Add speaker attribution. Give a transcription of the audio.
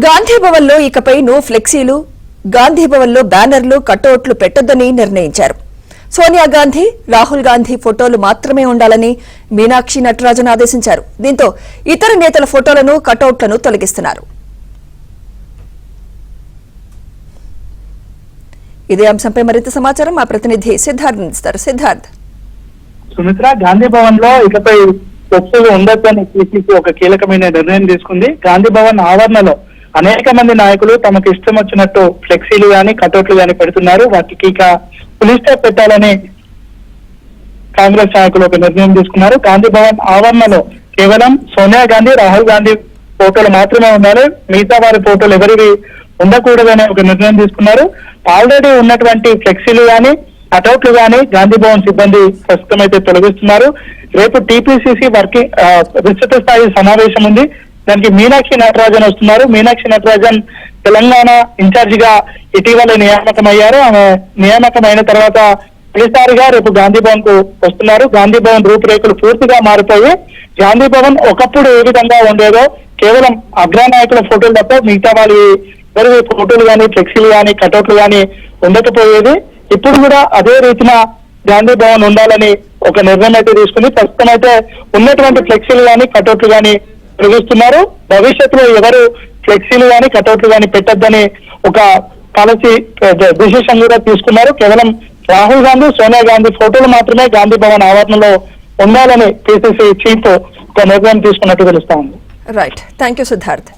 Speaker 1: గాంధీ భవన్ లో ఇకపై నో ఫ్లెక్సీలు, గాంధీ భవన్ లో బ్యానర్లు, కటౌట్లు పెట్టొద్దని నిర్ణయించారు. సోనియా గాంధీ, రాహుల్ గాంధీ ఫోటోలు మాత్రమే ఉండాలని మీనాక్షి నటరాజన్ ఆదేశించారు. దీంతో ఇతర నేతల ఫోటోలను, కటౌట్లను తొలగిస్తున్నారు. ఇదే అంశంపై మరింత సమాచారం మా ప్రతినిధి సిద్ధార్థ్ అందిస్తారు. సిద్ధార్థ్.
Speaker 2: సుమిత్ర, గాంధీ భవన్ లో ఇకపై ఫ్లెక్సీలు ఉండొద్దని పిసిసి ఒక కీలకమైన నిర్ణయం తీసుకుంది. గాంధీ భవన్ ఆవరణలో అనేక మంది నాయకులు తమకు ఇష్టం వచ్చినట్టు ఫ్లెక్సీలు గాని, కటౌట్లు గాని పెడుతున్నారు. వాటికి ఇక పులి స్టాప్ పెట్టాలని కాంగ్రెస్ నాయకులు ఒక నిర్ణయం తీసుకున్నారు. గాంధీ భవన్ ఆవరణలో కేవలం సోనియా గాంధీ, రాహుల్ గాంధీ ఫోటోలు మాత్రమే ఉండాలి, మిగతా వారి ఫోటోలు ఎవరివి ఉండకూడదనే ఒక నిర్ణయం తీసుకున్నారు. ఆల్రెడీ ఉన్నటువంటి ఫ్లెక్సీలు గాని, కటౌట్లు గాని గాంధీ భవన్ సిబ్బంది ప్రస్తుతం అయితే తొలగిస్తున్నారు. రేపు టీపీసీసీ వర్కింగ్ విస్తృత స్థాయి సమావేశం ఉంది. దానికి మీనాక్షి నటరాజన్ వస్తున్నారు. మీనాక్షి నటరాజన్ తెలంగాణ ఇన్ఛార్జ్ గా ఇటీవల నియామకం అయ్యారు. ఆమె నియామకం అయిన తర్వాత తొలిసారిగా రేపు గాంధీ భవన్ కు వస్తున్నారు. గాంధీ భవన్ రూపురేఖలు పూర్తిగా మారిపోయి గాంధీ భవన్ ఒకప్పుడు ఏ విధంగా ఉండేదో కేవలం అగ్రనాయకుల ఫోటోలు తప్ప మిగతా వాళ్ళ ఎవరి ఫోటోలు గాని, ఫ్లెక్సీలు గాని, కటౌట్లు గాని ఉండకపోయేది. ఇప్పుడు కూడా అదే రీతిన గాంధీ భవన్ ఉండాలని ఒక నిర్ణయం అయితే తీసుకుని ప్రస్తుతం అయితే ఉన్నటువంటి ఫ్లెక్సీలు గాని, కటౌట్లు గాని తొలగిస్తున్నారు. భవిష్యత్తులో ఎవరు ఫ్లెక్సీలు గాని, కటౌట్లు గాని పెట్టొద్దని ఒక పాలసీ డిసిషన్ కూడా తీసుకున్నారు. కేవలం రాహుల్ గాంధీ, సోనియా గాంధీ ఫోటోలు మాత్రమే గాంధీ భవన్ ఆవరణలో ఉండాలని పిసిసి చీఫ్ ఒక నిర్ణయం తీసుకున్నట్టు తెలుస్తా ఉంది.
Speaker 1: Right, thank you Siddharth.